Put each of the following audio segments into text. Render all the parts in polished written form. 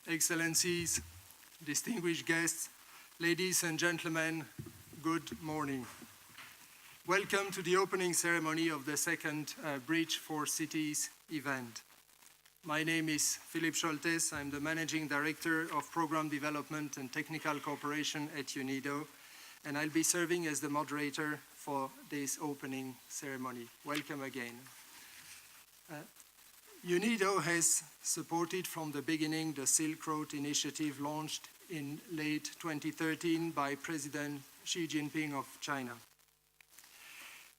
Excellencies, distinguished guests, ladies and gentlemen, good morning. Welcome to the opening ceremony of the second Bridge for Cities event. My name is Philippe Scholtes. I'm the Managing Director of Program Development and Technical Cooperation at UNIDO, and I'll be serving as the moderator for this opening ceremony. Welcome again. UNIDO has supported from the beginning the Silk Road Initiative launched in late 2013 by President Xi Jinping of China.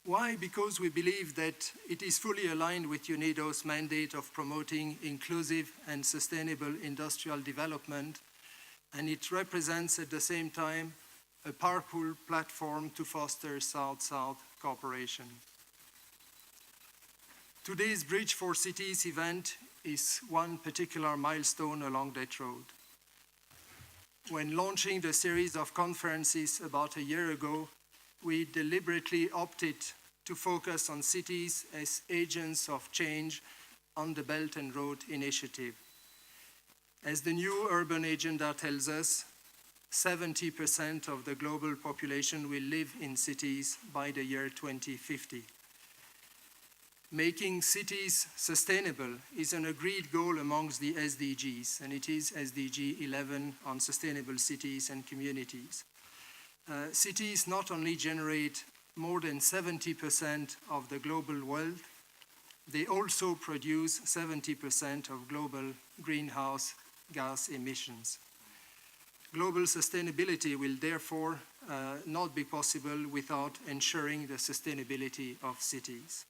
Why? Because we believe that it is fully aligned with UNIDO's mandate of promoting inclusive and sustainable industrial development, and it represents at the same time a powerful platform to foster South-South cooperation. Today's Bridge for Cities event is one particular milestone along that road. When launching the series of conferences about a year ago, we deliberately opted to focus on cities as agents of change on the Belt and Road Initiative. As the new urban agenda tells us, 70% of the global population will live in cities by the year 2050. Making cities sustainable is an agreed goal amongst the SDGs, and it is SDG 11 on sustainable cities and communities. Cities not only generate more than 70% of the global wealth, they also produce 70% of global greenhouse gas emissions. Global sustainability will therefore not be possible without ensuring the sustainability of cities.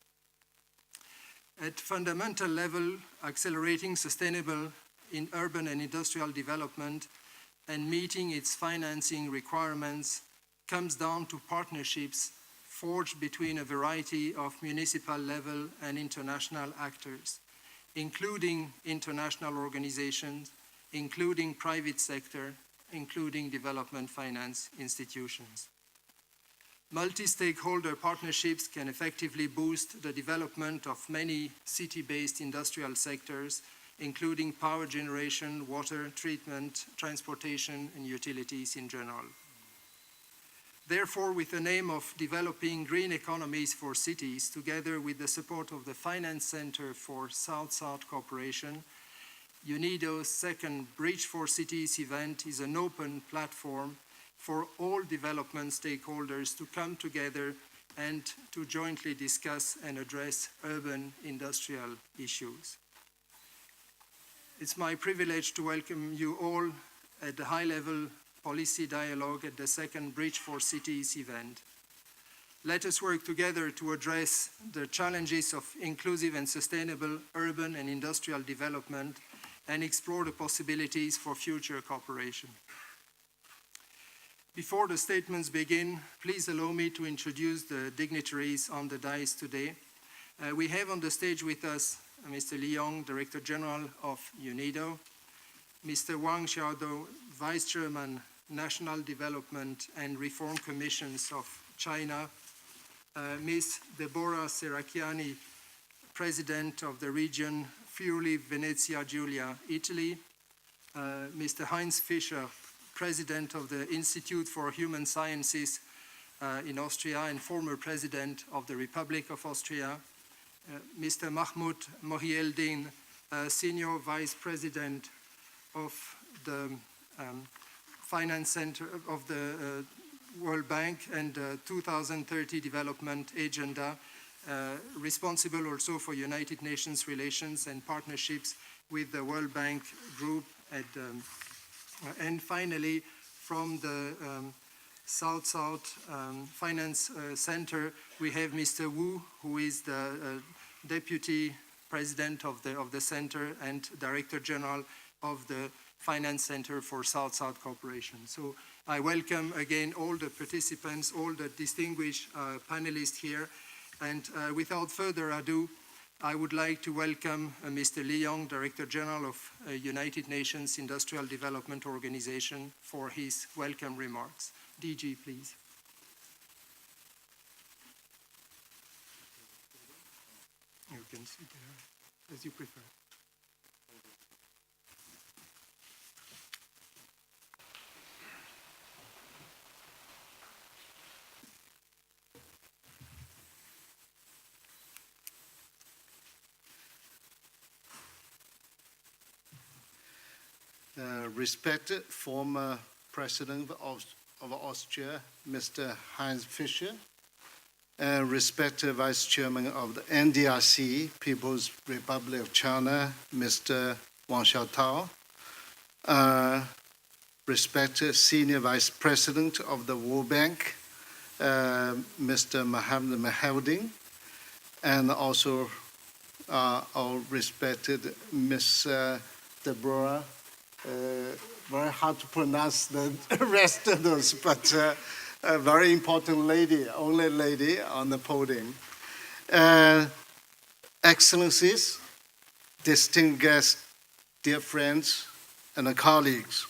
At fundamental level, accelerating sustainable in urban and industrial development and meeting its financing requirements comes down to partnerships forged between a variety of municipal level and international actors, including international organizations, including private sector, including development finance institutions. Multi-stakeholder partnerships can effectively boost the development of many city-based industrial sectors, including power generation, water treatment, transportation, and utilities in general. Therefore, with the aim of developing green economies for cities, together with the support of the Finance Center for South-South Cooperation, UNIDO's second Bridge for Cities event is an open platform for all development stakeholders to come together and to jointly discuss and address urban industrial issues. It's my privilege to welcome you all at the high-level policy dialogue at the second Bridge for Cities event. Let us work together to address the challenges of inclusive and sustainable urban and industrial development and explore the possibilities for future cooperation. Before the statements begin, please allow me to introduce the dignitaries on the dais today. We have on the stage with us Mr. Li Yong, Director General of UNIDO, Mr. Wang Xiaodou, Vice Chairman, National Development and Reform Commissions of China, Ms. Deborah Serracchiani, President of the region Friuli Venezia Giulia, Italy, Mr. Heinz Fischer, President of the Institute for Human Sciences in Austria and former President of the Republic of Austria, Mr. Mahmoud Mohieldin, Senior Vice President of the Finance Center of the World Bank and 2030 Development Agenda, responsible also for United Nations relations and partnerships with the World Bank Group and finally, from the South-South Finance Center, we have Mr. Wu, who is the Deputy President of the Center and Director General of the Finance Center for South-South Cooperation. So I welcome again all the participants, all the distinguished panelists here, and without further ado, I would like to welcome Mr. Li Yong, Director General of United Nations Industrial Development Organization, for his welcome remarks. DG, please. You can sit there as you prefer. Respected former President of Austria, Mr. Heinz Fischer, and respected Vice Chairman of the NDRC, People's Republic of China, Mr. Wang Xiaotao, respected Senior Vice President of the World Bank, Mr. Mohammed Mahaudin, and also our respected Ms. Deborah. Very hard to pronounce the rest of those, but a very important lady, only lady on the podium. Excellencies, distinguished guests, dear friends, and colleagues,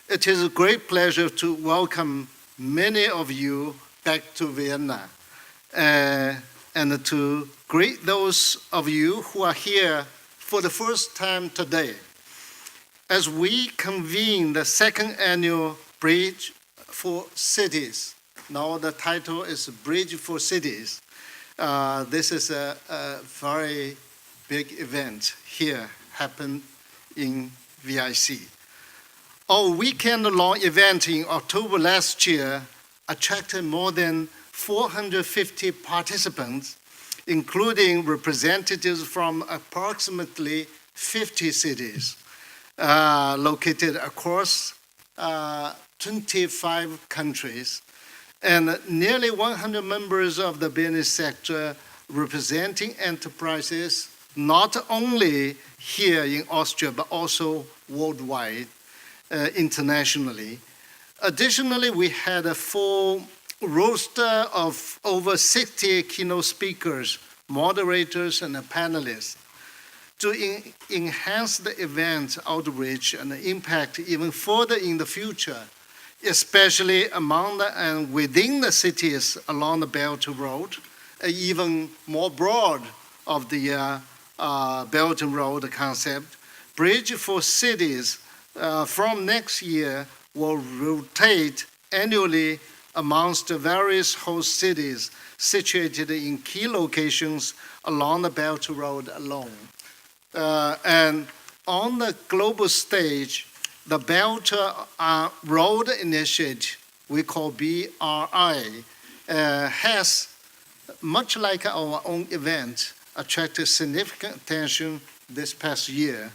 it is a great pleasure to welcome many of you back to Vienna and to greet those of you who are here for the first time today. As we convene the second annual Bridge for Cities, now the title is Bridge for Cities. This is a very big event here, happened in VIC. Our weekend-long event in October last year attracted more than 450 participants, including representatives from approximately 50 cities. Located across 25 countries, and nearly 100 members of the business sector representing enterprises not only here in Austria, but also worldwide, internationally. Additionally, we had a full roster of over 60 keynote speakers, moderators, and panelists. To enhance the event outreach and impact even further in the future, especially among and within the cities along the Belt Road, even more broad of the Belt Road concept, Bridge for Cities from next year will rotate annually amongst the various host cities situated in key locations along the Belt Road alone. And on the global stage, the Belt Road Initiative, we call BRI, has, much like our own event, attracted significant attention this past year.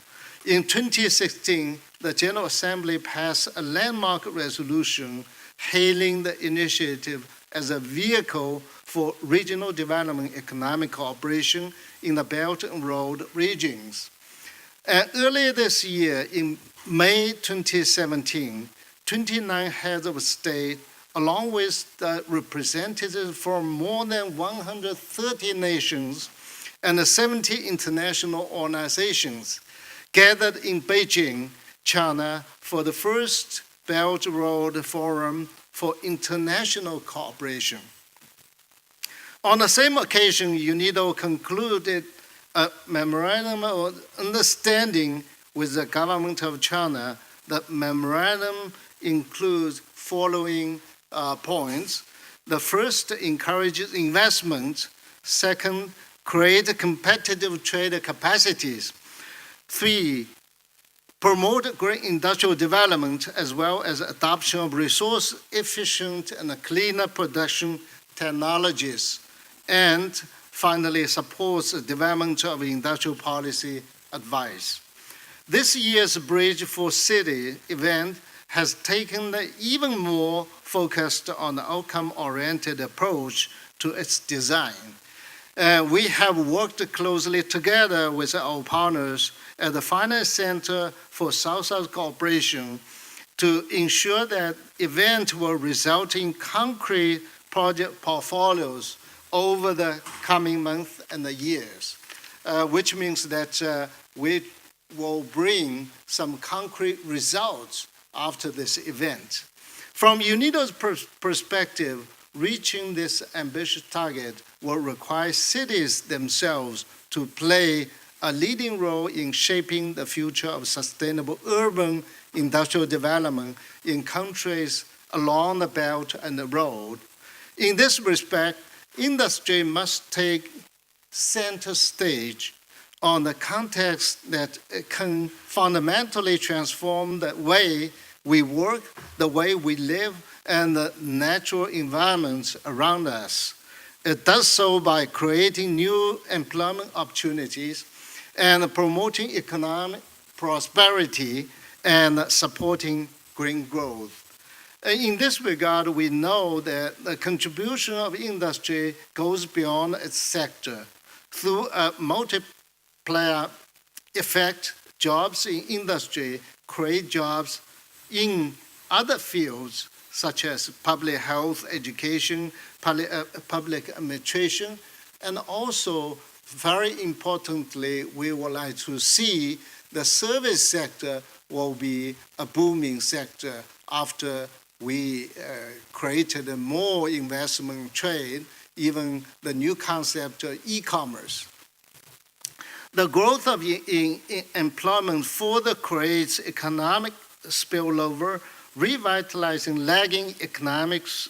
In 2016, the General Assembly passed a landmark resolution hailing the initiative as a vehicle for regional development economic cooperation in the Belt and Road regions. And earlier this year, in May 2017, 29 heads of state, along with the representatives from more than 130 nations and 70 international organizations, gathered in Beijing, China, for the first Belt Road Forum for International Cooperation. On the same occasion, UNIDO concluded a memorandum of understanding with the government of China. The memorandum includes following points. The first, encourages investment. Second, create competitive trade capacities. 3, promote green industrial development as well as adoption of resource-efficient and cleaner production technologies. And finally, supports the development of industrial policy advice. This year's Bridge for City event has taken an even more focused on the outcome-oriented approach to its design. We have worked closely together with our partners at the Finance Center for South-South Cooperation to ensure that event will result in concrete project portfolios over the coming months and the years, which means that we will bring some concrete results after this event. From UNIDO's perspective, reaching this ambitious target will require cities themselves to play a leading role in shaping the future of sustainable urban industrial development in countries along the Belt and the Road. In this respect, industry must take center stage on the context that can fundamentally transform the way we work, the way we live, and the natural environments around us. It does so by creating new employment opportunities and promoting economic prosperity and supporting green growth. In this regard, we know that the contribution of industry goes beyond its sector. Through a multiplier effect, jobs in industry create jobs in other fields such as public health, education, public administration, and also, very importantly, we would like to see the service sector will be a booming sector after we created more investment trade, even the new concept of e-commerce. The growth of in employment further creates economic spillover, revitalizing lagging economies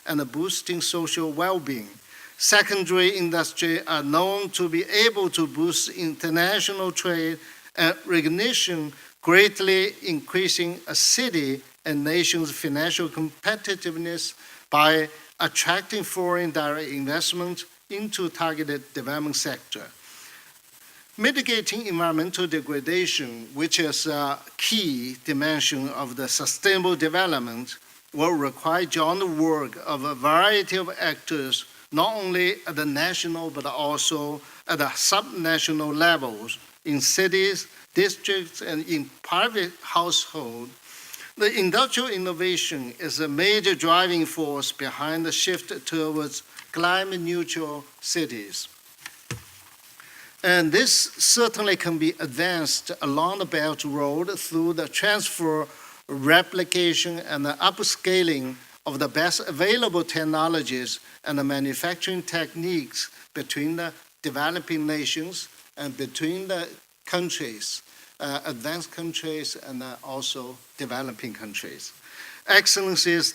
and boosting social well-being. Secondary industry are known to be able to boost international trade and recognition, greatly increasing a city and nation's financial competitiveness by attracting foreign direct investment into targeted development sector. Mitigating environmental degradation, which is a key dimension of the sustainable development, will require joint work of a variety of actors, not only at the national but also at the subnational levels, in cities, districts, and in private households. The industrial innovation is a major driving force behind the shift towards climate-neutral cities. And this certainly can be advanced along the Belt Road through the transfer, replication, and the upscaling of the best available technologies and the manufacturing techniques between the developing nations and between the countries, advanced countries and also developing countries. Excellencies,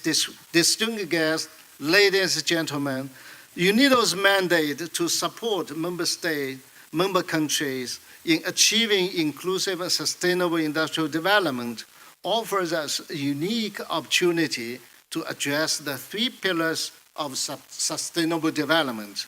distinguished guests, ladies and gentlemen, UNIDO's mandate to support member countries in achieving inclusive and sustainable industrial development offers us a unique opportunity to address the three pillars of sustainable development.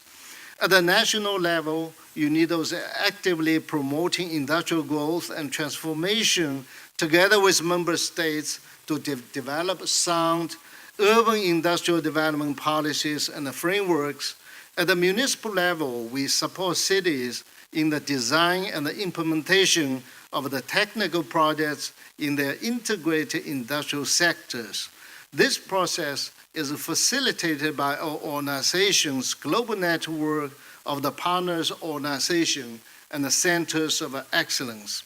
At the national level, UNIDO is actively promoting industrial growth and transformation together with member states to develop sound urban industrial development policies and frameworks. At the municipal level, we support cities in the design and the implementation of the technical projects in their integrated industrial sectors. This process is facilitated by our organization's global network of the partners organization and the centers of excellence.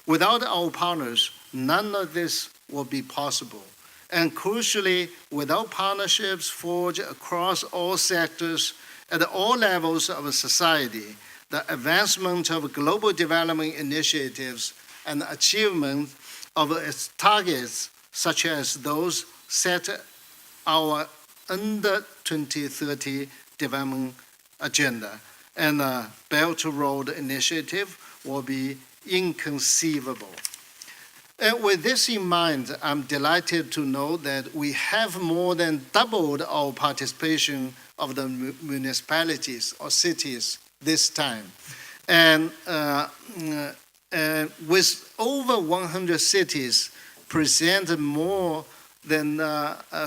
Without our partners, none of this will be possible. And crucially, without partnerships forged across all sectors at all levels of society, the advancement of global development initiatives and achievement of its targets, such as those set our under 2030 development agenda and the Belt Road Initiative, will be inconceivable. And with this in mind, I'm delighted to know that we have more than doubled our participation of the municipalities or cities this time. And with over 100 cities present more than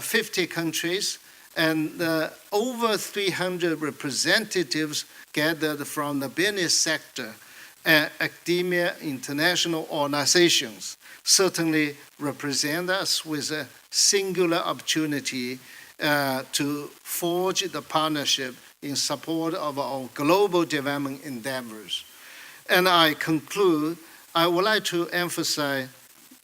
50 countries and over 300 representatives gathered from the business sector and academia, international organizations, certainly represent us with a singular opportunity to forge the partnership in support of our global development endeavors. And I conclude, I would like to emphasize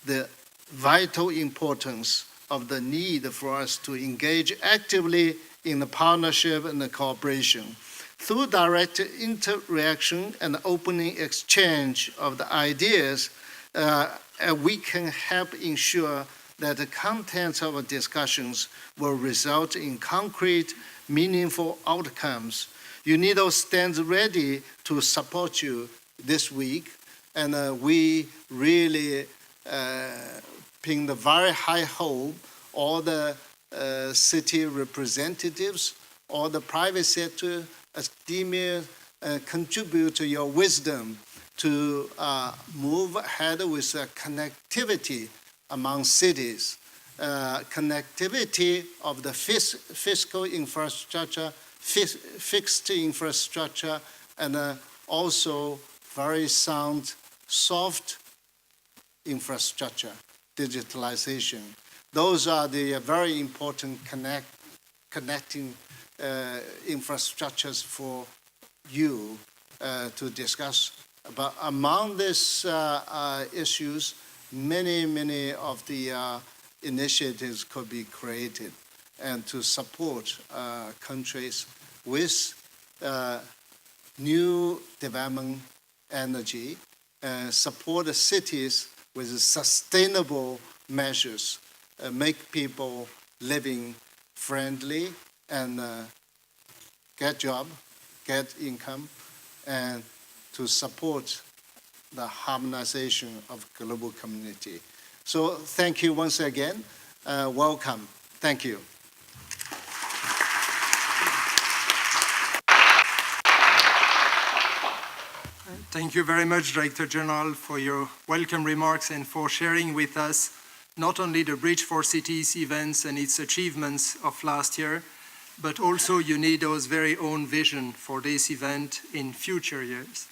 the vital importance of the need for us to engage actively in the partnership and the cooperation. Through direct interaction and opening exchange of the ideas, we can help ensure that the contents of our discussions will result in concrete, meaningful outcomes. UNIDO stands ready to support you this week, and we really ping the very high hope all the city representatives, all the private sector, academia, contribute to your wisdom to move ahead with connectivity among cities, connectivity of the fiscal infrastructure, fixed infrastructure, and also very sound, soft infrastructure, digitalization. Those are the very important connecting infrastructures for you to discuss. But among these issues, many of the initiatives could be created and to support countries with new development energy, support the cities with sustainable measures, make people living friendly and get job, get income, and to support the harmonization of global community. So thank you once again. Welcome. Thank you. Thank you very much, Director General, for your welcome remarks and for sharing with us not only the Bridge for Cities events and its achievements of last year, but also UNIDO's very own vision for this event in future years.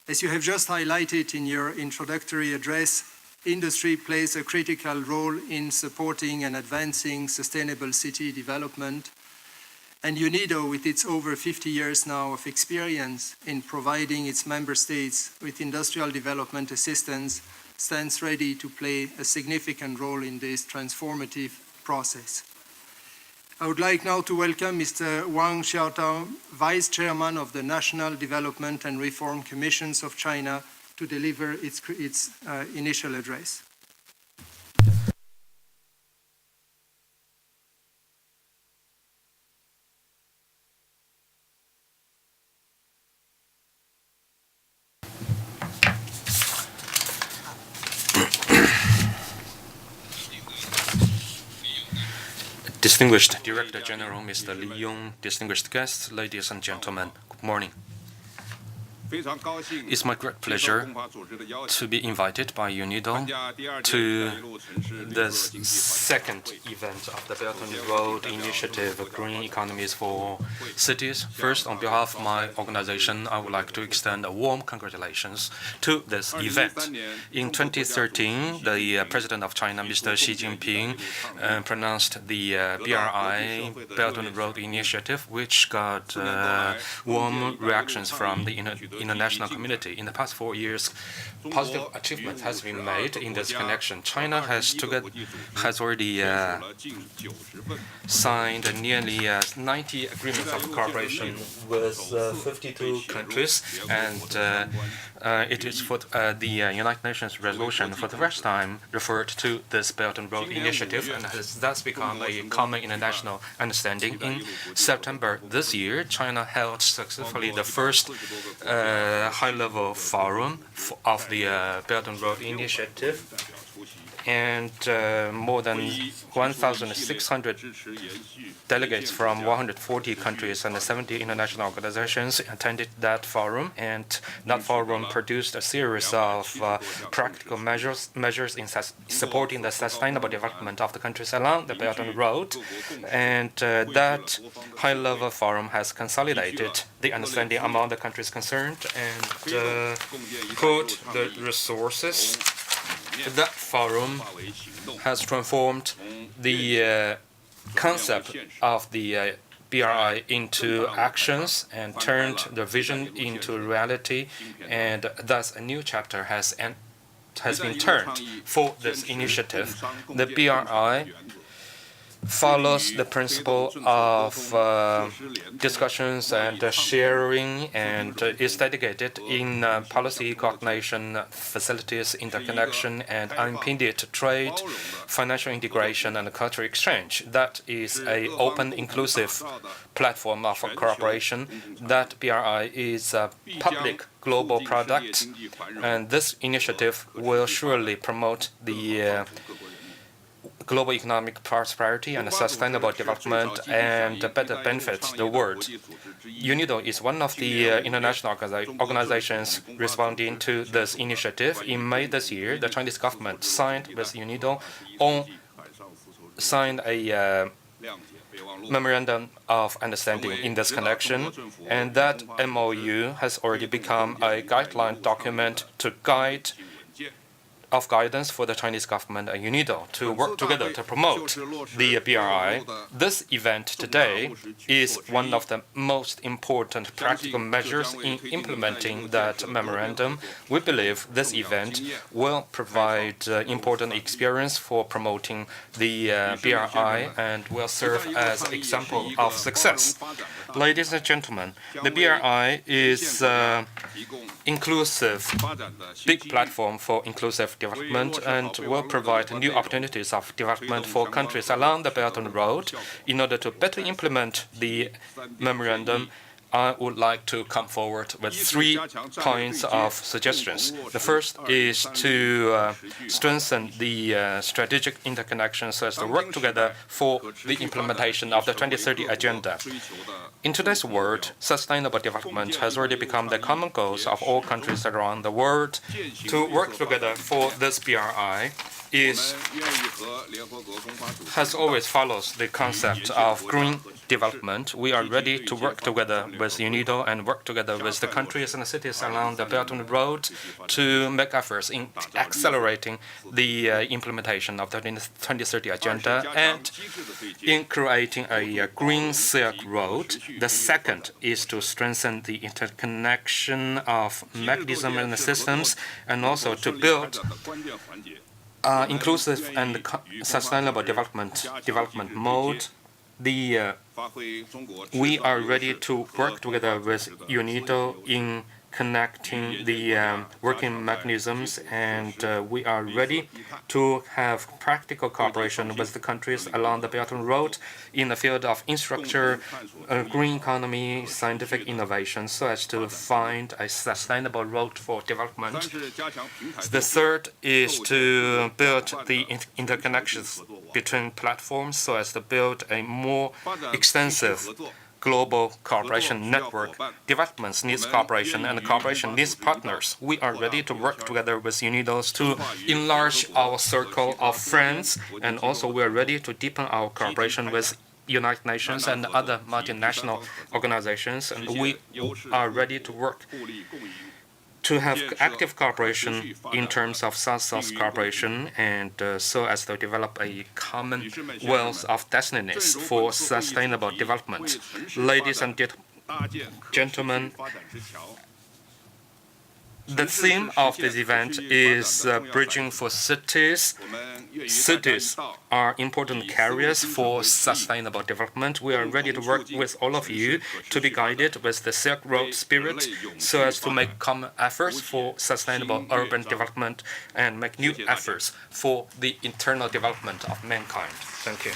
As you have just highlighted in your introductory address, industry plays a critical role in supporting and advancing sustainable city development. And UNIDO, with its over 50 years now of experience in providing its member states with industrial development assistance, stands ready to play a significant role in this transformative process. I would like now to welcome Mr. Wang Xiaotao, Vice Chairman of the National Development and Reform Commissions of China, to deliver its initial address. Distinguished Director General Mr. Li Yong, distinguished guests, ladies and gentlemen, good morning. It's my great pleasure to be invited by UNIDO to the second event of the Belt and Road Initiative, Green Economies for Cities. First, on behalf of my organization, I would like to extend a warm congratulations to this event. In 2013, the President of China, Mr. Xi Jinping, pronounced the BRI, Belt and Road Initiative, which got warm reactions from the international community. In the past 4 years, positive achievement has been made in this connection. China has already signed nearly 90 agreements of cooperation with 52 countries, and it is for the United Nations resolution for the first time referred to this Belt and Road Initiative, and has thus become a common international understanding. In September this year, China held successfully the first high-level forum of the Belt and Road Initiative, and more than 1,600 delegates from 140 countries and 70 international organizations attended that forum, and that forum produced a series of practical measures in supporting the sustainable development of the countries along the Belt and Road, and that high-level forum has consolidated the understanding among the countries concerned and put the resources. That forum has transformed the concept of the BRI into actions and turned the vision into reality, and thus a new chapter has been turned for this initiative. The BRI follows the principle of discussions and sharing, and is dedicated in policy coordination, facilities interconnection, and unimpeded trade, financial integration, and cultural exchange. That is an open, inclusive platform of cooperation. That BRI is a public global product, and this initiative will surely promote the global economic prosperity and sustainable development and better benefit the world. UNIDO is one of the international organizations responding to this initiative. In May this year, the Chinese government signed with UNIDO signed a memorandum of understanding in this connection, and that MOU has already become a guideline document to guidance for the Chinese government and UNIDO to work together to promote the BRI. This event today is one of the most important practical measures in implementing that memorandum. We believe this event will provide important experience for promoting the BRI and will serve as an example of success. Ladies and gentlemen, the BRI is inclusive, big platform for inclusive development and will provide new opportunities of development for countries along the Belt and Road. In order to better implement the memorandum, I would like to come forward with 3 points of suggestions. The first is to strengthen the strategic interconnection so as to work together for the implementation of the 2030 agenda. In today's world, sustainable development has already become the common goals of all countries around the world. To work together for this BRI has always follows the concept of green development. We are ready to work together with UNIDO and work together with the countries and the cities along the Belt and Road to make efforts in accelerating the implementation of the 2030 agenda and in creating a green Silk Road. The second is to strengthen the interconnection of mechanisms and systems, and also to build inclusive and sustainable development mode. We are ready to work together with UNIDO in connecting the working mechanisms, and we are ready to have practical cooperation with the countries along the Belt and Road in the field of infrastructure, green economy, scientific innovation, so as to find a sustainable road for development. The third is to build the interconnections between platforms so as to build a more extensive global cooperation network. Development needs cooperation, and cooperation needs partners. We are ready to work together with UNIDO to enlarge our circle of friends, and also we are ready to deepen our cooperation with United Nations and other multinational organizations, and we are ready to work to have active cooperation in terms of South-South cooperation, and so as to develop a common wealth of destinies for sustainable development. Ladies and gentlemen, the theme of this event is bridging for cities. Cities are important carriers for sustainable development. We are ready to work with all of you to be guided with the Silk Road spirit so as to make common efforts for sustainable urban development and make new efforts for the internal development of mankind. Thank you.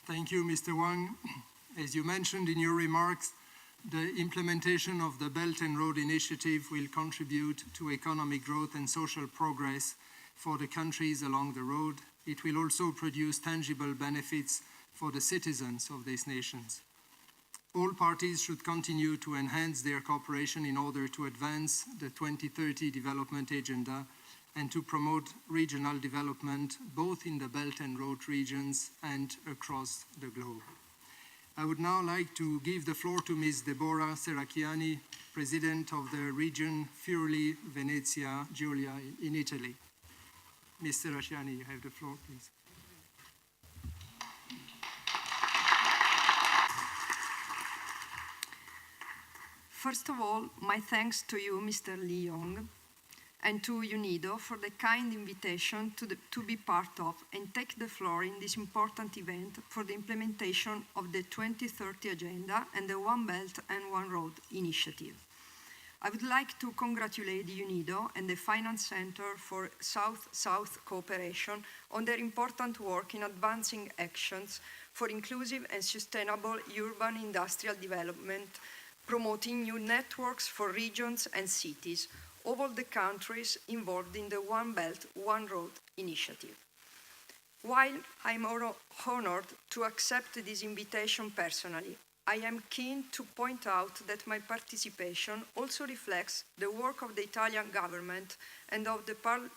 Thank you, Mr. Wang. As you mentioned in your remarks, the implementation of the Belt and Road Initiative will contribute to economic growth and social progress for the countries along the road. It will also produce tangible benefits for the citizens of these nations. All parties should continue to enhance their cooperation in order to advance the 2030 development agenda and to promote regional development both in the Belt and Road regions and across the globe. I would now like to give the floor to Ms. Deborah Serracchiani, President of the region Friuli Venezia Giulia in Italy. Ms. Serracchiani, you have the floor, please. First of all, my thanks to you, Mr. Li Yong, and to UNIDO for the kind invitation to be part of and take the floor in this important event for the implementation of the 2030 Agenda and the One Belt and One Road initiative. I would like to congratulate UNIDO and the Finance Center for South-South cooperation on their important work in advancing actions for inclusive and sustainable urban industrial development, promoting new networks for regions and cities of all the countries involved in the One Belt, One Road initiative. While I'm honored to accept this invitation personally, I am keen to point out that my participation also reflects the work of the Italian government and of the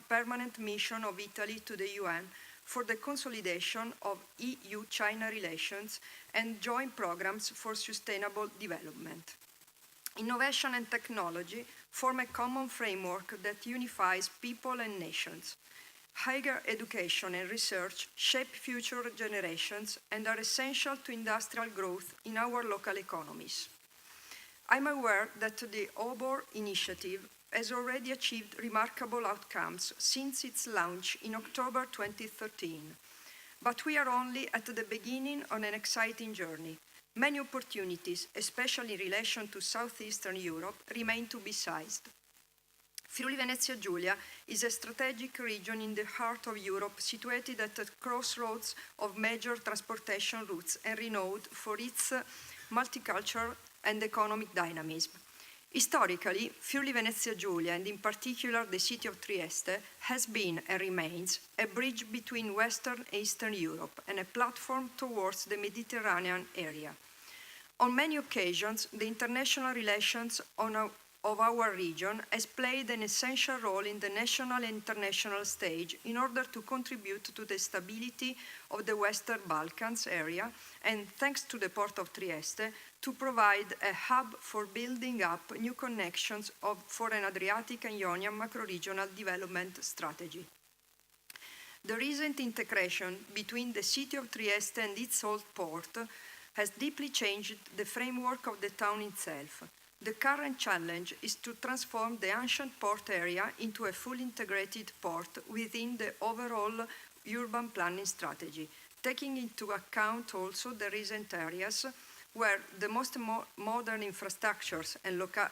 permanent mission of Italy to the UN for the consolidation of EU-China relations and joint programs for sustainable development. Innovation and technology form a common framework that unifies people and nations. Higher education and research shape future generations and are essential to industrial growth in our local economies. I'm aware that the OBOR initiative has already achieved remarkable outcomes since its launch in October 2013. But we are only at the beginning on an exciting journey. Many opportunities, especially in relation to Southeastern Europe, remain to be seized. Friuli-Venezia Giulia is a strategic region in the heart of Europe, situated at the crossroads of major transportation routes and renowned for its multicultural and economic dynamism. Historically, Friuli-Venezia Giulia, and in particular the city of Trieste, has been and remains a bridge between Western and Eastern Europe and a platform towards the Mediterranean area. On many occasions, the international relations of our region has played an essential role in the national and international stage in order to contribute to the stability of the Western Balkans area and, thanks to the port of Trieste, to provide a hub for building up new connections for an Adriatic and Ionian macro-regional development strategy. The recent integration between the city of Trieste and its old port has deeply changed the framework of the town itself. The current challenge is to transform the ancient port area into a fully integrated port within the overall urban planning strategy, taking into account also the recent areas where the most modern infrastructures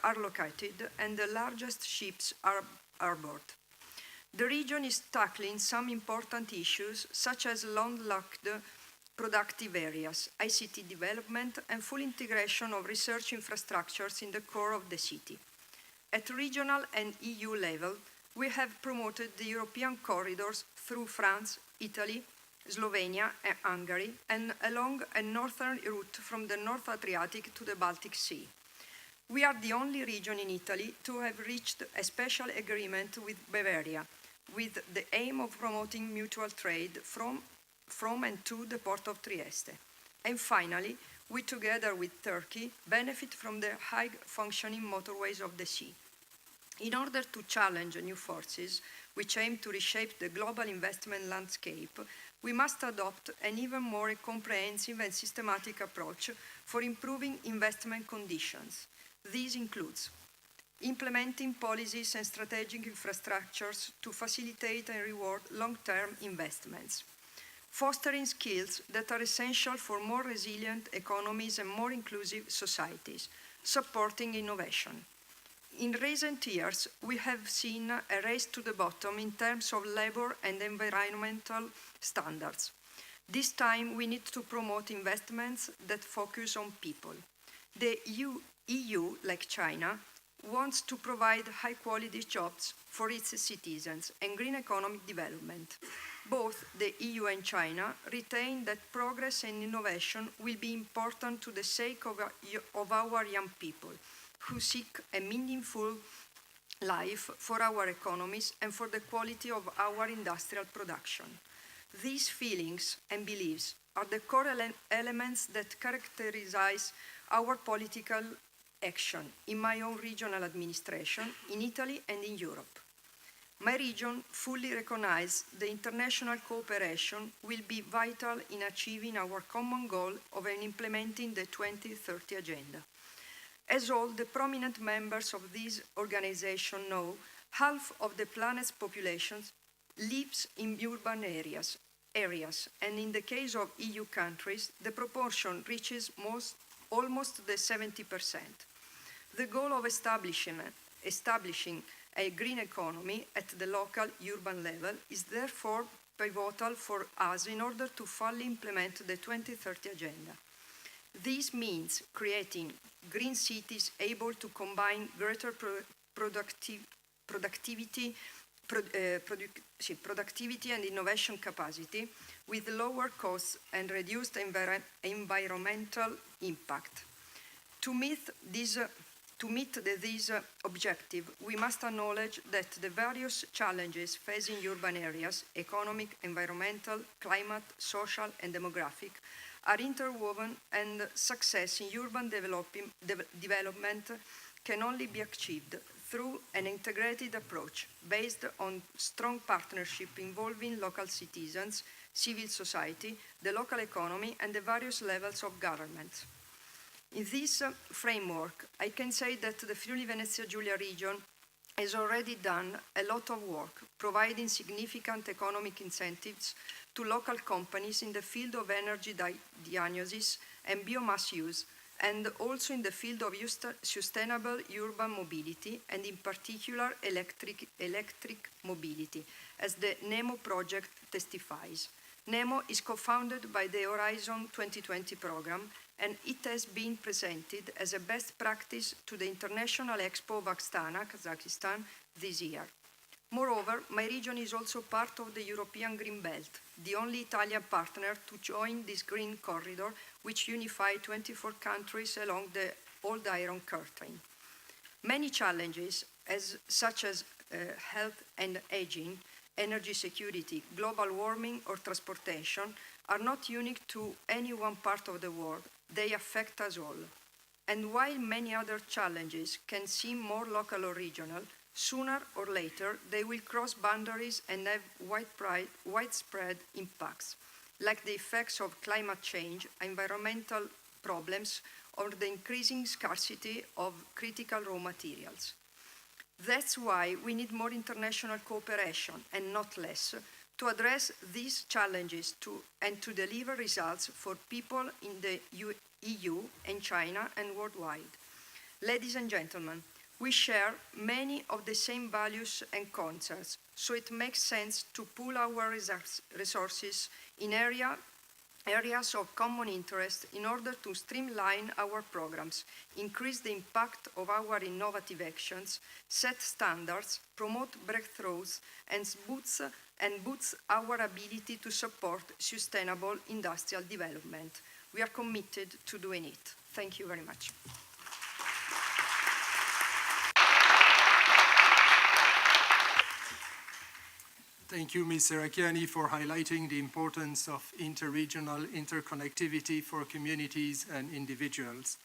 are located and the largest ships are harbored. The region is tackling some important issues such as landlocked productive areas, ICT development, and full integration of research infrastructures in the core of the city. At regional and EU level, we have promoted the European corridors through France, Italy, Slovenia and Hungary, and along a northern route from the North Adriatic to the Baltic Sea. We are the only region in Italy to have reached a special agreement with Bavaria, with the aim of promoting mutual trade from and to the port of Trieste. And finally, we, together with Turkey, benefit from the high-functioning motorways of the sea. In order to challenge new forces which aim to reshape the global investment landscape, we must adopt an even more comprehensive and systematic approach for improving investment conditions. This includes implementing policies and strategic infrastructures to facilitate and reward long-term investments, fostering skills that are essential for more resilient economies and more inclusive societies, supporting innovation. In recent years, we have seen a race to the bottom in terms of labor and environmental standards. This time, we need to promote investments that focus on people. The EU, like China, wants to provide high-quality jobs for its citizens and green economic development. Both the EU and China retain that progress and innovation will be important to the sake of our young people, who seek a meaningful life for our economies and for the quality of our industrial production. These feelings and beliefs are the core elements that characterize our political action in my own regional administration, in Italy and in Europe. My region fully recognizes the international cooperation will be vital in achieving our common goal of implementing the 2030 Agenda. As all the prominent members of this organization know, Half of the planet's population lives in urban areas, and in the case of EU countries, the proportion reaches almost the 70%. The goal of establishing a green economy at the local urban level is therefore pivotal for us in order to fully implement the 2030 Agenda. This means creating green cities able to combine greater productivity and innovation capacity with lower costs and reduced environmental impact. To meet this objective, we must acknowledge that the various challenges facing urban areas, economic, environmental, climate, social and demographic, are interwoven, and success in urban development can only be achieved through an integrated approach based on strong partnership involving local citizens, civil society, the local economy, and the various levels of government. In this framework, I can say that the Friuli-Venezia Giulia region has already done a lot of work, providing significant economic incentives to local companies in the field of energy diagnosis and biomass use, and also in the field of sustainable urban mobility, and in particular electric mobility, as the NEMO project testifies. NEMO is co-founded by the Horizon 2020 program, and it has been presented as a best practice to the International Expo of Astana, Kazakhstan, this year. Moreover, my region is also part of the European Green Belt, the only Italian partner to join this green corridor, which unifies 24 countries along the Old Iron Curtain. Many challenges, such as health and aging, energy security, global warming or transportation, are not unique to any one part of the world. They affect us all. And while many other challenges can seem more local or regional, sooner or later they will cross boundaries and have widespread impacts, like the effects of climate change, environmental problems, or the increasing scarcity of critical raw materials. That's why we need more international cooperation, and not less, to address these challenges and to deliver results for people in the EU and China and worldwide. Ladies and gentlemen, we share many of the same values and concerns, so it makes sense to pool our resources in areas of common interest in order to streamline our programs, increase the impact of our innovative actions, set standards, promote breakthroughs, and boost our ability to support sustainable industrial development. We are committed to doing it. Thank you very much. Thank you, Ms. Serracchiani, for highlighting the importance of interregional interconnectivity for communities and individuals,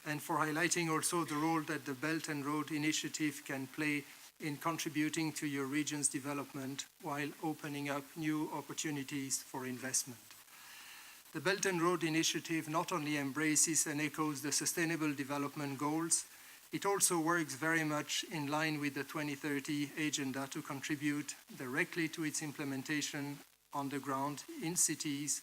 and for highlighting also the role that the Belt and Road Initiative can play in contributing to your region's development while opening up new opportunities for investment. The Belt and Road Initiative not only embraces and echoes the Sustainable Development Goals, it also works very much in line with the 2030 Agenda to contribute directly to its implementation on the ground in cities,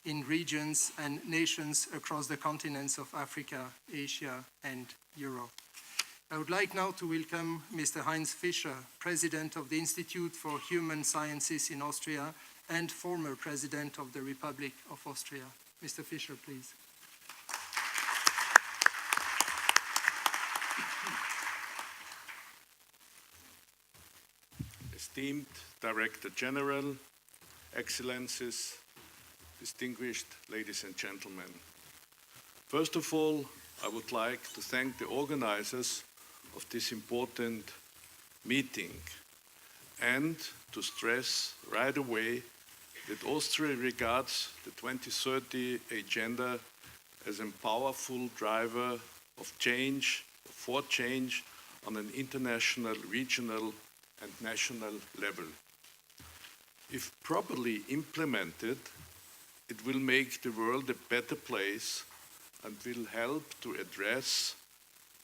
in regions and nations across the continents of Africa, Asia and Europe. I would like now to welcome Mr. Heinz Fischer, President of the Institute for Human Sciences in Austria and former President of the Republic of Austria. Mr. Fischer, please. Esteemed Director General, Excellencies, distinguished ladies and gentlemen. First of all, I would like to thank the organizers of this important meeting and to stress right away that Austria regards the 2030 Agenda as a powerful driver of change, for change on an international, regional and national level. If properly implemented, it will make the world a better place and will help to address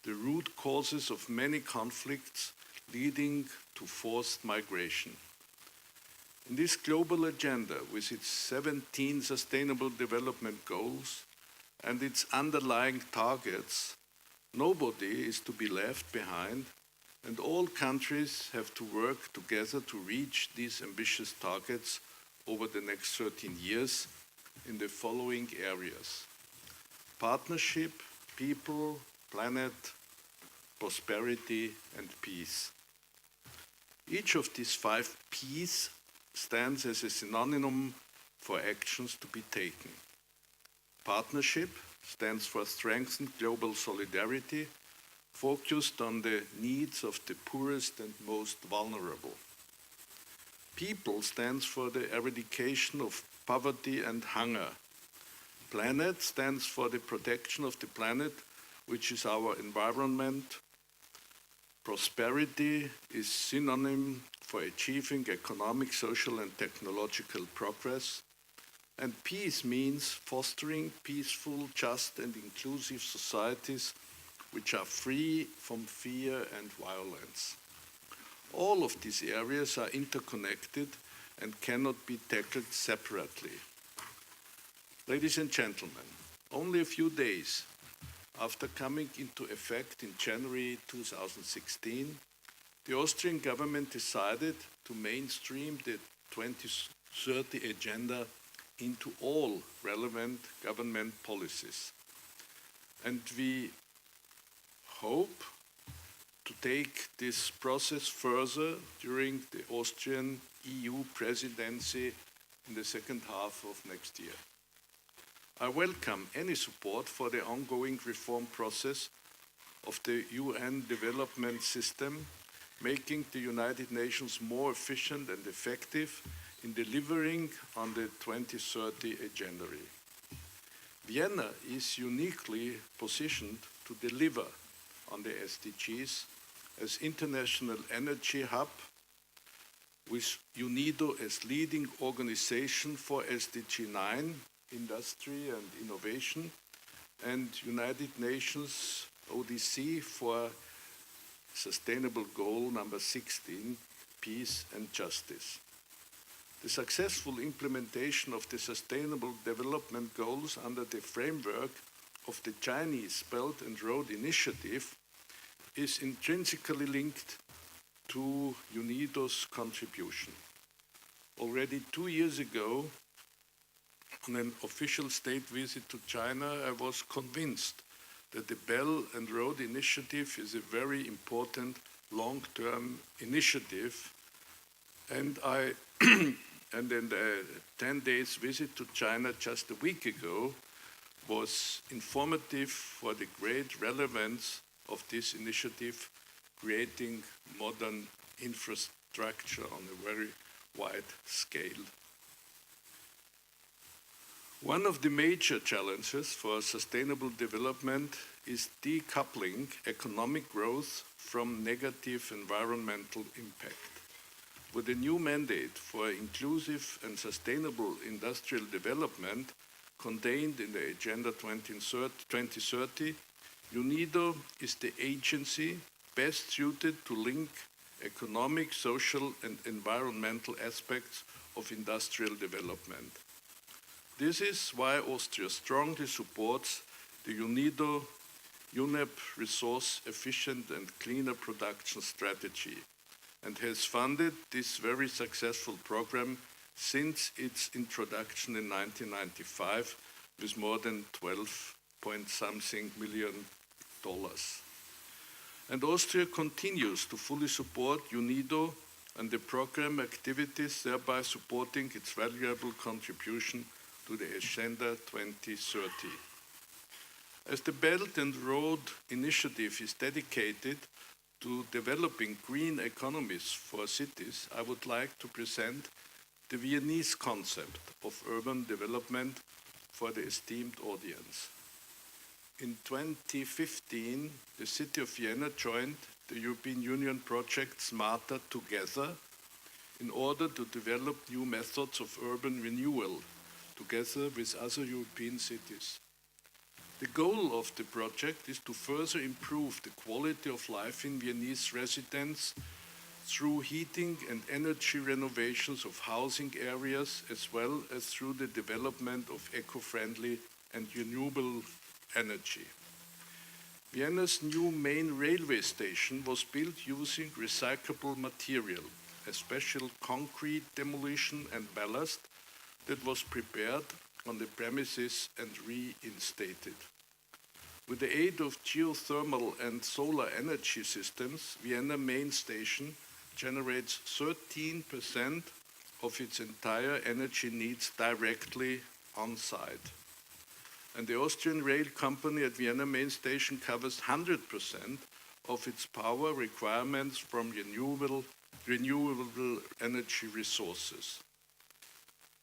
the root causes of many conflicts leading to forced migration. In this global agenda, with its 17 Sustainable Development Goals and its underlying targets, nobody is to be left behind, and all countries have to work together to reach these ambitious targets over the next 13 years in the following areas: partnership, people, planet, prosperity, and peace. Each of these 5 P's stands as a synonym for actions to be taken. Partnership stands for strengthened global solidarity, focused on the needs of the poorest and most vulnerable. People stands for the eradication of poverty and hunger. Planet stands for the protection of the planet, which is our environment. Prosperity is synonym for achieving economic, social, and technological progress. And peace means fostering peaceful, just, and inclusive societies which are free from fear and violence. All of these areas are interconnected and cannot be tackled separately. Ladies and gentlemen, only a few days after coming into effect in January 2016, the Austrian government decided to mainstream the 2030 agenda into all relevant government policies. And we hope to take this process further during the Austrian EU presidency in the second half of next year. I welcome any support for the ongoing reform process of the UN development system, making the United Nations more efficient and effective in delivering on the 2030 agenda. Vienna is uniquely positioned to deliver on the SDGs as international energy hub, with UNIDO as leading organization for SDG 9, industry and innovation, and United Nations ODC for Sustainable Goal number 16, peace and justice. The successful implementation of the Sustainable Development Goals under the framework of the Chinese Belt and Road Initiative is intrinsically linked to UNIDO's contribution. Already 2 years ago, on an official state visit to China, I was convinced that the Belt and Road Initiative is a very important long-term initiative, and then the 10 days visit to China just a week ago was informative for the great relevance of this initiative, creating modern infrastructure on a very wide scale. One of the major challenges for sustainable development is decoupling economic growth from negative environmental impact. With a new mandate for inclusive and sustainable industrial development contained in the Agenda 2030, UNIDO is the agency best suited to link economic, social, and environmental aspects of industrial development. This is why Austria strongly supports the UNIDO UNEP resource efficient and cleaner production strategy and has funded this very successful program since its introduction in 1995 with more than 12-point-something million. And Austria continues to fully support UNIDO and the program activities, thereby supporting its valuable contribution to the Agenda 2030. As the Belt and Road Initiative is dedicated to developing green economies for cities, I would like to present the Viennese concept of urban development for the esteemed audience. In 2015, the city of Vienna joined the European Union project Smarter Together in order to develop new methods of urban renewal together with other European cities. The goal of the project is to further improve the quality of life in Viennese residents through heating and energy renovations of housing areas, as well as through the development of eco-friendly and renewable energy. Vienna's new main railway station was built using recyclable material, a special concrete demolition and ballast that was prepared on the premises and reinstated. With the aid of geothermal and solar energy systems, Vienna Main Station generates 13% of its entire energy needs directly on site. And the Austrian rail company at Vienna Main Station covers 100% of its power requirements from renewable energy resources.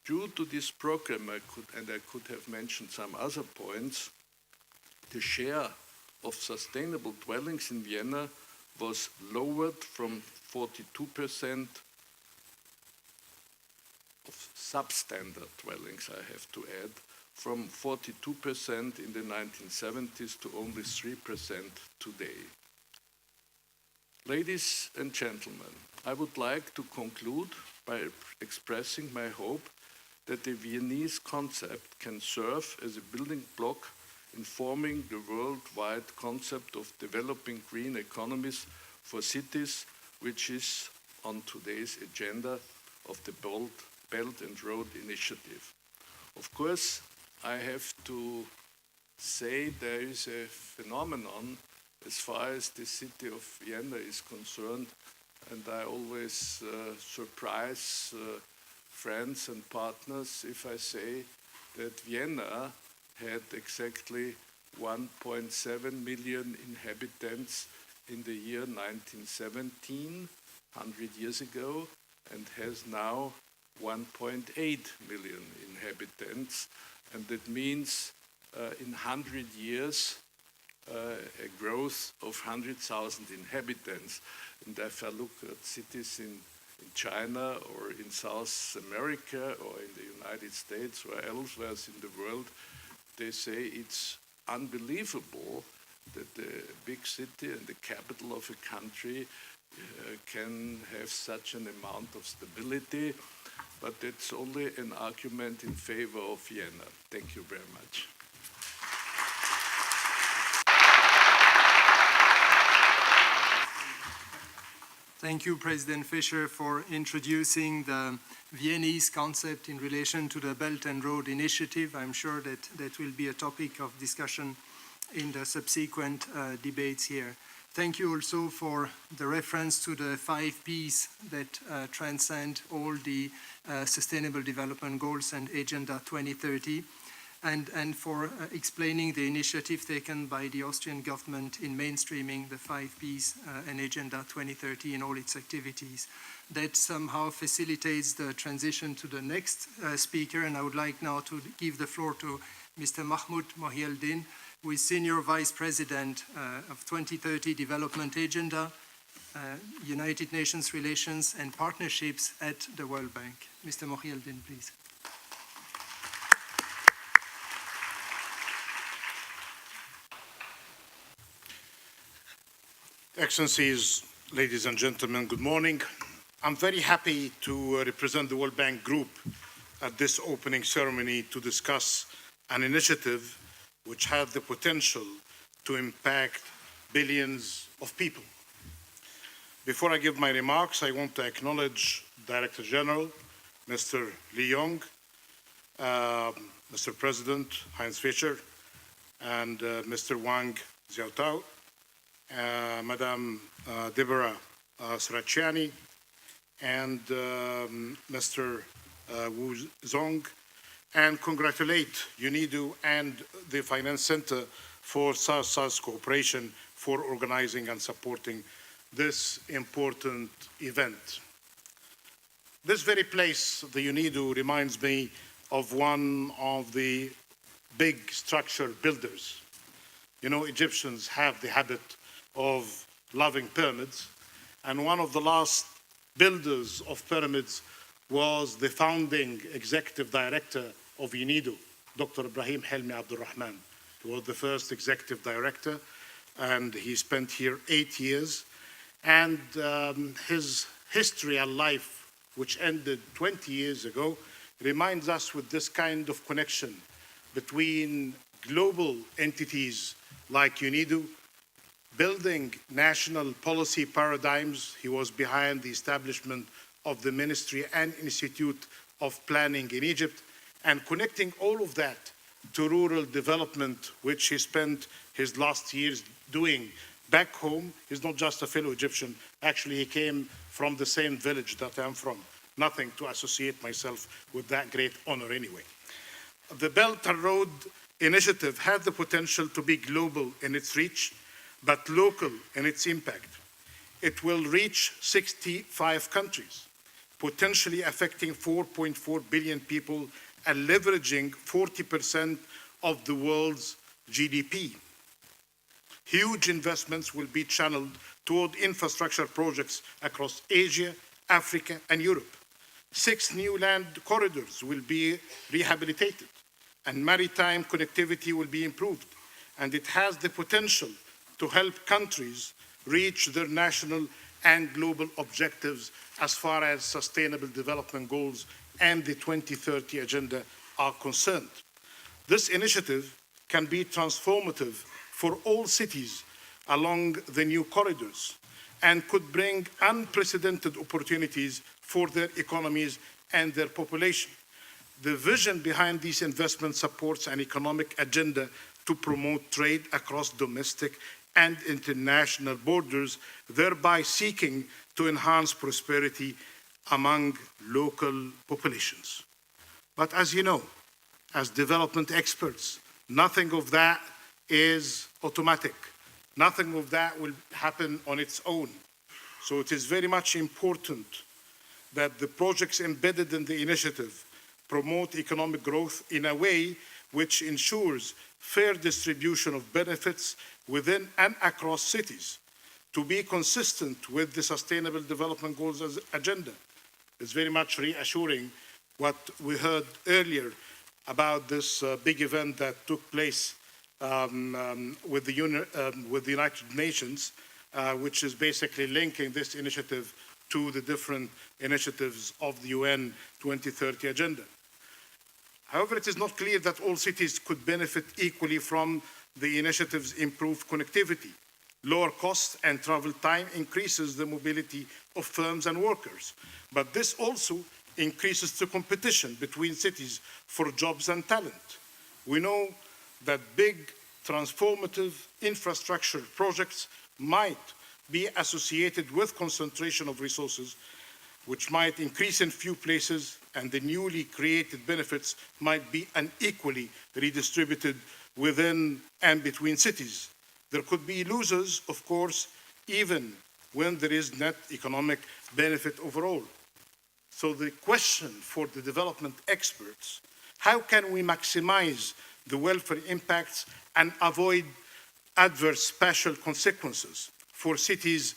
Due to this program, I could have mentioned some other points, the share of sustainable dwellings in Vienna was lowered from 42% of substandard dwellings, I have to add, from 42% in the 1970s to only 3% today. Ladies and gentlemen, I would like to conclude by expressing my hope that the Viennese concept can serve as a building block in forming the worldwide concept of developing green economies for cities, which is on today's agenda of the Belt and Road Initiative. Of course, I have to say there is a phenomenon as far as the city of Vienna is concerned, and I always surprise friends and partners if I say that Vienna had exactly 1.7 million inhabitants in the year 1917, 100 years ago, and has now 1.8 million inhabitants. And that means in 100 years, a growth of 100,000 inhabitants. And if I look at cities in China or in South America or in the United States or elsewhere in the world, they say it's unbelievable that the big city and the capital of a country can have such an amount of stability, but it's only an argument in favor of Vienna. Thank you very much. Thank you, President Fischer, for introducing the Viennese concept in relation to the Belt and Road Initiative. I'm sure that that will be a topic of discussion in the subsequent debates here. Thank you also for the reference to the 5 Ps that transcend all the Sustainable Development Goals and Agenda 2030. And for explaining the initiative taken by the Austrian government in mainstreaming the 5 Ps and Agenda 2030 in all its activities. That somehow facilitates the transition to the next speaker, and I would like now to give the floor to Mr. Mahmoud Mohieldin, who is Senior Vice President of 2030 Development Agenda, United Nations Relations and Partnerships at the World Bank. Mr. Mohieldin, please. Excellencies, ladies and gentlemen, good morning. I'm very happy to represent the World Bank Group at this opening ceremony to discuss an initiative which has the potential to impact billions of people. Before I give my remarks, I want to acknowledge Director General, Mr. Li Yong, Mr. President Heinz Fischer, and Mr. Wang Xiaotao, Madam Deborah Srachiani, and Mr. Wu Zong, and congratulate UNIDO and the Finance Center for South-South cooperation for organizing and supporting this important event. This very place, the UNIDO, reminds me of one of the big structure builders. You know, Egyptians have the habit of loving pyramids, and one of the last builders of pyramids was the founding executive director of UNIDO, Dr. Ibrahim Helmi Abdul Rahman. He was the first executive director, and he spent here 8 years. And his history and life, which ended 20 years ago, reminds us with this kind of connection between global entities like UNIDO, building national policy paradigms. He was behind the establishment of the Ministry and Institute of Planning in Egypt, and connecting all of that to rural development, which he spent his last years doing back home. He's not just a fellow Egyptian. Actually, he came from the same village that I'm from. Nothing to associate myself with that great honor anyway. The Belt and Road Initiative had the potential to be global in its reach, but local in its impact. It will reach 65 countries, potentially affecting 4.4 billion people and leveraging 40% of the world's GDP. Huge investments will be channeled toward infrastructure projects across Asia, Africa, and Europe. 6 new land corridors will be rehabilitated, and maritime connectivity will be improved. And it has the potential to help countries reach their national and global objectives as far as sustainable development goals and the 2030 agenda are concerned. This initiative can be transformative for all cities along the new corridors and could bring unprecedented opportunities for their economies and their population. The vision behind these investments supports an economic agenda to promote trade across domestic and international borders, thereby seeking to enhance prosperity among local populations. But as you know, as development experts, nothing of that is automatic. Nothing of that will happen on its own. So it is very much important that the projects embedded in the initiative promote economic growth in a way which ensures fair distribution of benefits within and across cities to be consistent with the Sustainable Development Goals agenda. It's very much reassuring what we heard earlier about this big event that took place with the United Nations, which is basically linking this initiative to the different initiatives of the UN 2030 agenda. However, it is not clear that all cities could benefit equally from the initiative's improved connectivity. Lower costs and travel time increases the mobility of firms and workers, but this also increases the competition between cities for jobs and talent. We know that big transformative infrastructure projects might be associated with concentration of resources, which might increase in few places, and the newly created benefits might be unequally redistributed within and between cities. There could be losers, of course, even when there is net economic benefit overall. So the question for the development experts, how can we maximize the welfare impacts and avoid adverse spatial consequences for cities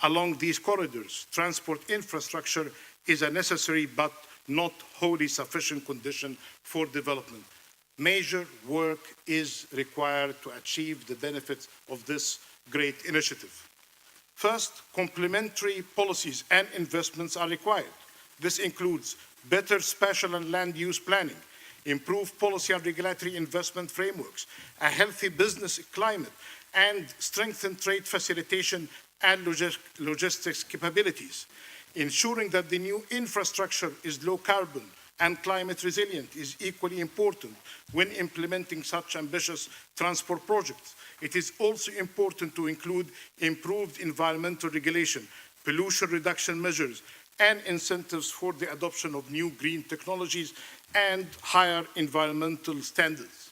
along these corridors? Transport infrastructure is a necessary but not wholly sufficient condition for development. Major work is required to achieve the benefits of this great initiative. First, complementary policies and investments are required. This includes better spatial and land use planning, improved policy and regulatory investment frameworks, a healthy business climate, and strengthened trade facilitation and logistics capabilities. Ensuring that the new infrastructure is low carbon and climate resilient is equally important when implementing such ambitious transport projects. It is also important to include improved environmental regulation, pollution reduction measures, and incentives for the adoption of new green technologies and higher environmental standards.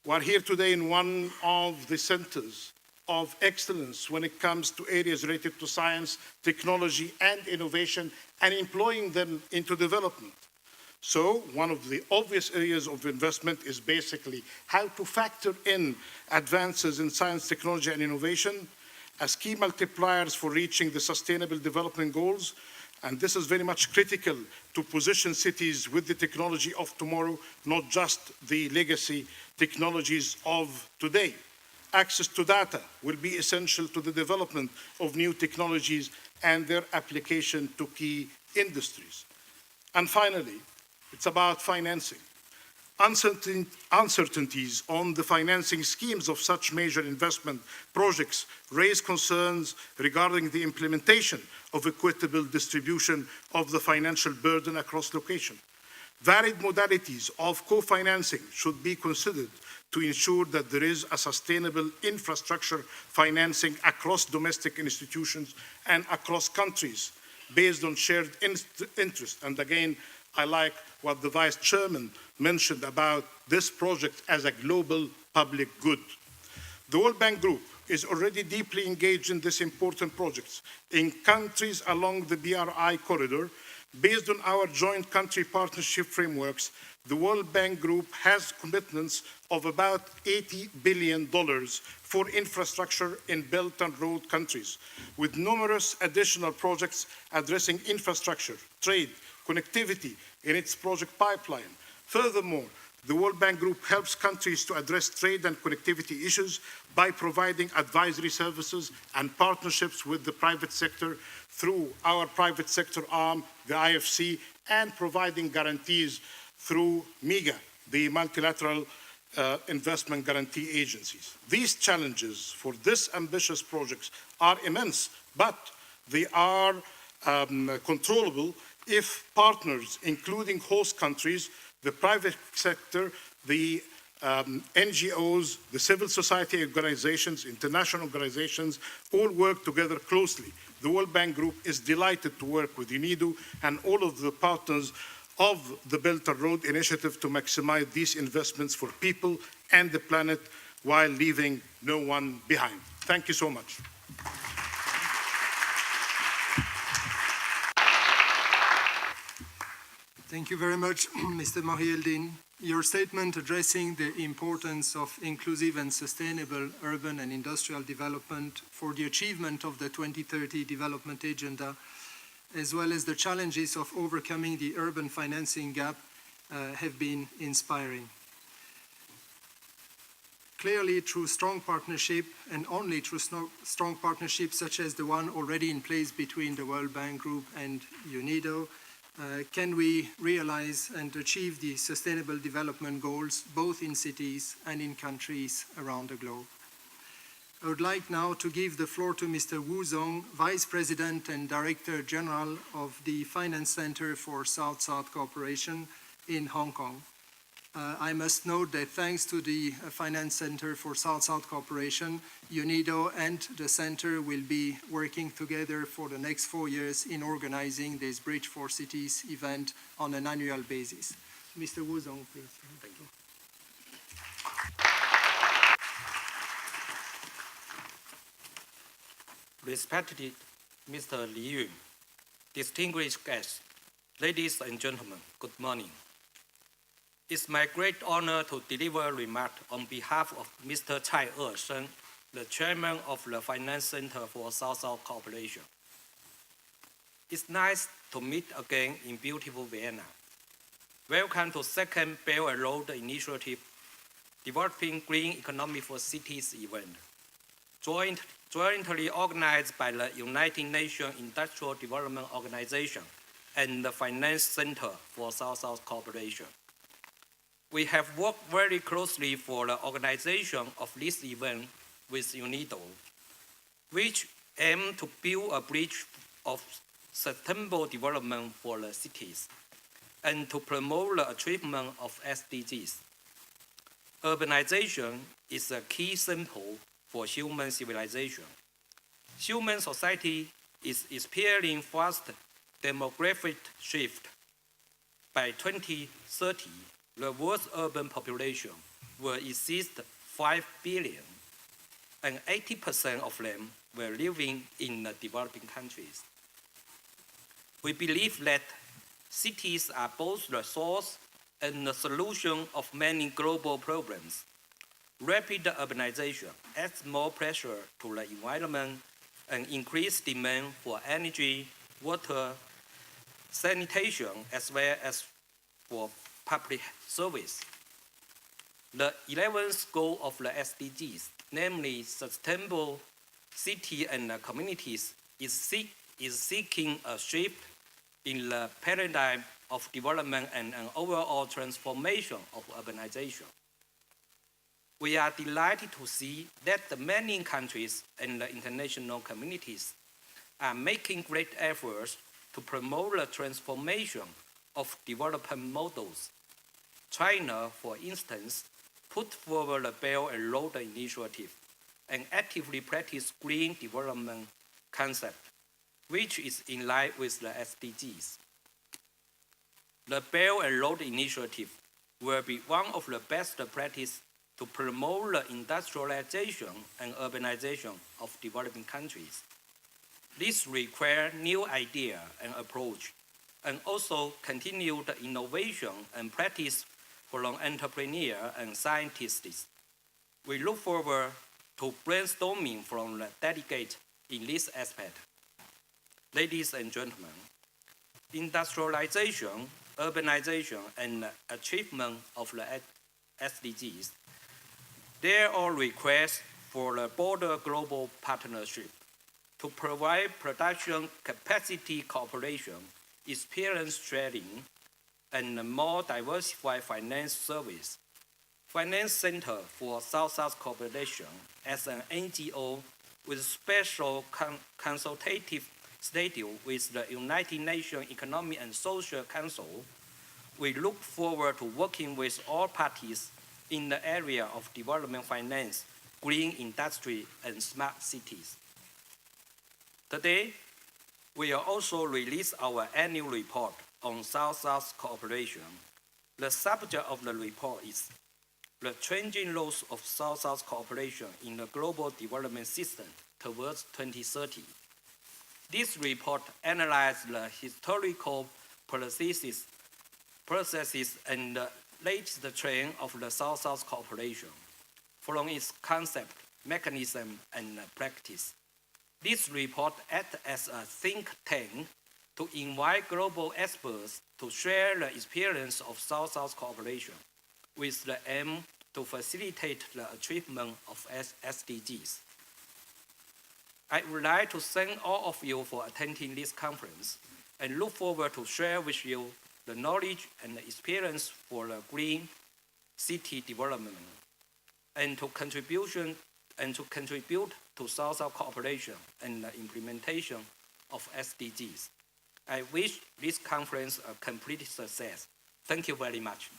We are here today in one of the centers of excellence when it comes to areas related to science, technology, and innovation, and employing them into development. So one of the obvious areas of investment is basically how to factor in advances in science, technology, and innovation as key multipliers for reaching the Sustainable Development Goals. And this is very much critical to position cities with the technology of tomorrow, not just the legacy technologies of today. Access to data will be essential to the development of new technologies and their application to key industries. And finally, it's about financing. Uncertainties on the financing schemes of such major investment projects raise concerns regarding the implementation of equitable distribution of the financial burden across locations. Varied modalities of co-financing should be considered to ensure that there is a sustainable infrastructure financing across domestic institutions and across countries based on shared interest. And again, I like what the Vice Chairman mentioned about this project as a global public good. The World Bank Group is already deeply engaged in this important project in countries along the BRI corridor. Based on our joint country partnership frameworks, the World Bank Group has commitments of about $80 billion for infrastructure in Belt and Road countries, with numerous additional projects addressing infrastructure, trade, connectivity in its project pipeline. Furthermore, the World Bank Group helps countries to address trade and connectivity issues by providing advisory services and partnerships with the private sector through our private sector arm, the IFC, and providing guarantees through MIGA, the Multilateral Investment Guarantee Agencies. These challenges for this ambitious project are immense, but they are controllable if partners, including host countries, the private sector, the NGOs, the civil society organizations, international organizations, all work together closely. The World Bank Group is delighted to work with UNIDO and all of the partners of the Belt and Road Initiative to maximize these investments for people and the planet while leaving no one behind. Thank you so much. Thank you very much, Mr. Mohieldin. Your statement addressing the importance of inclusive and sustainable urban and industrial development for the achievement of the 2030 Development Agenda, as well as the challenges of overcoming the urban financing gap, have been inspiring. Clearly, through strong partnership, and only through strong partnerships such as the one already in place between the World Bank Group and UNIDO, can we realize and achieve the sustainable development goals both in cities and in countries around the globe. I would like now to give the floor to Mr. Wu Zong, Vice President and Director General of the Finance Center for South-South Cooperation in Hong Kong. I must note that thanks to the Finance Center for South-South Cooperation, UNIDO and the Center will be working together for the next 4 years in organizing this Bridge for Cities event on an annual basis. Mr. Wu Zong, please. Thank you. Respected Mr. Li Yun, distinguished guests, ladies and gentlemen, good morning. It's my great honor to deliver remarks on behalf of Mr. Cai E-sheng, the Chairman of the Finance Center for South-South Cooperation. It's nice to meet again in beautiful Vienna. Welcome to second Belt and Road Initiative, Developing Green Economy for Cities event, jointly organized by the United Nations Industrial Development Organization and the Finance Center for South-South Cooperation. We have worked very closely for the organization of this event with UNIDO, which aim to build a bridge of sustainable development for the cities and to promote the achievement of SDGs. Urbanization is a key symbol for human civilization. Human society is experiencing fast demographic shift. By 2030, the world's urban population will exceed 5 billion, and 80% of them were living in the developing countries. We believe that cities are both the source and the solution of many global problems. Rapid urbanization adds more pressure to the environment and increased demand for energy, water, sanitation, as well as for public service. The 11th goal of the SDGs, namely sustainable city and communities, is seek is seeking a shift in the paradigm of development and an overall transformation of urbanization. We are delighted to see that the many countries and the international communities are making great efforts to promote the transformation of development models. China, for instance, put forward the Belt and Road Initiative and actively practice green development concept, which is in line with the SDGs. The Belt and Road Initiative will be one of the best practices to promote the industrialization and urbanization of developing countries. This requires new idea and approach, and also continued innovation and practice from entrepreneurs and scientists. We look forward to brainstorming from the delegates in this aspect. Ladies and gentlemen, industrialization, urbanization, and achievement of the SDGs, they all request for a broader global partnership to provide production capacity cooperation, experience sharing, and a more diversified finance service. Finance Center for South-South Cooperation, as an NGO with special consultative status with the United Nations Economic and Social Council, we look forward to working with all parties in the area of development finance, green industry, and smart cities. Today, we will also release our annual report on South-South cooperation. The subject of the report is the changing roles of South-South cooperation in the global development system towards 2030. This report analyzes the historical processes and the latest trend of the South-South cooperation, from its concept, mechanism, and practice. This report acts as a think tank to invite global experts to share the experience of South-South cooperation with the aim to facilitate the achievement of SDGs. I would like to thank all of you for attending this conference and look forward to share with you the knowledge and the experience for the green city development and to contribute to South-South cooperation and the implementation of SDGs. I wish this conference a complete success. Thank you very much.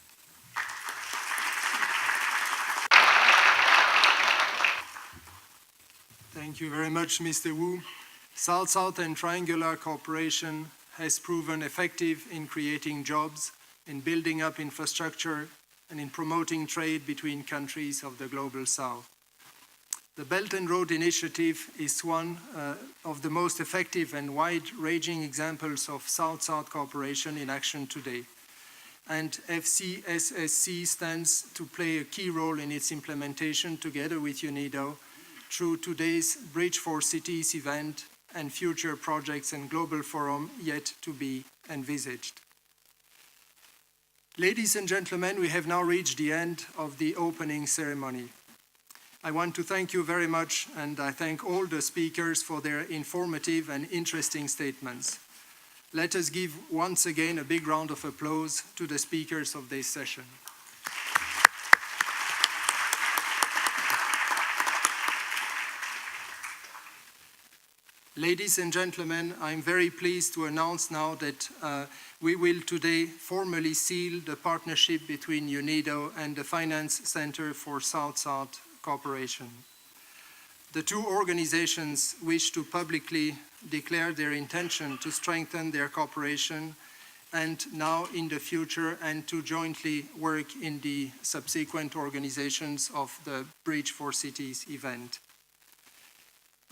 Thank you very much, Mr. Wu. South-South and triangular cooperation has proven effective in creating jobs, in building up infrastructure, and in promoting trade between countries of the Global South. The Belt and Road Initiative is one of the most effective and wide-ranging examples of South-South cooperation in action today. And FCSSC stands to play a key role in its implementation together with UNIDO through today's Bridge for Cities event and future projects and global forum yet to be envisaged. Ladies and gentlemen, we have now reached the end of the opening ceremony. I want to thank you very much, and I thank all the speakers for their informative and interesting statements. Let us give once again a big round of applause to the speakers of this session. Ladies and gentlemen, I'm very pleased to announce now that we will today formally seal the partnership between UNIDO and the Finance Center for South-South Cooperation. The two organizations wish to publicly declare their intention to strengthen their cooperation and now in the future and to jointly work in the subsequent organizations of the Bridge for Cities event.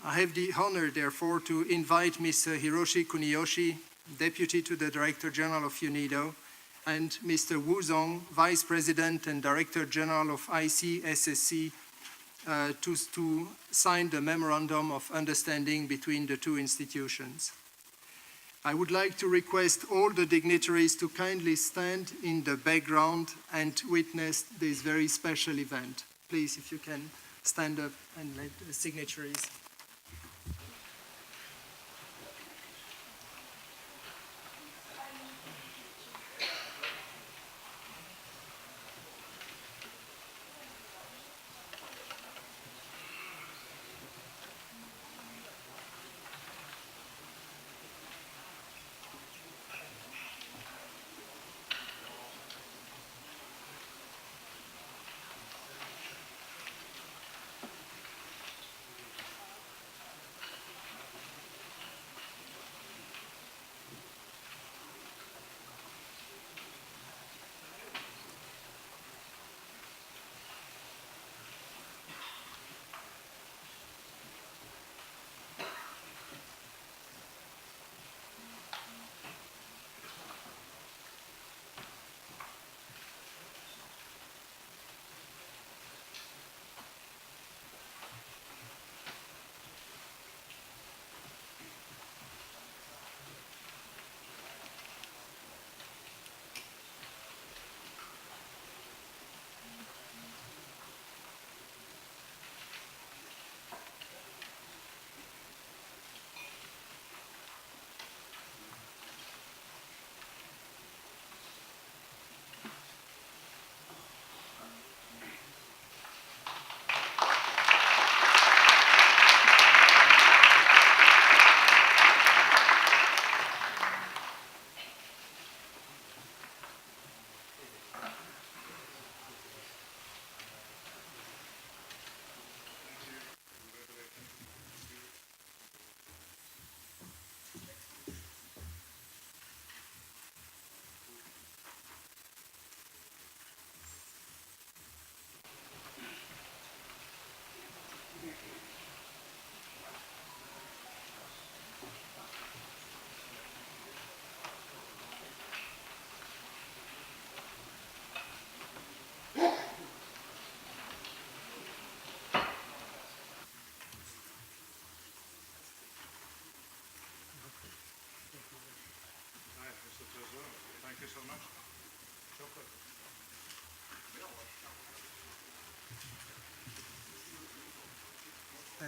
I have the honor, therefore, to invite Mr. Hiroshi Kuniyoshi, Deputy to the Director General of UNIDO, and Mr. Wu Zong, Vice President and Director General of ICSSC, to sign the Memorandum of Understanding between the two institutions. I would like to request all the dignitaries to kindly stand in the background and witness this very special event. Please, if you can stand up and let the signatories.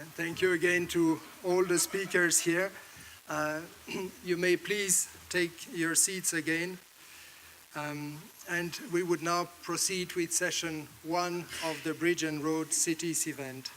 And thank you again to all the speakers here. You may please take your seats again. And we would now proceed with session 1 of the Bridge and Road Cities event.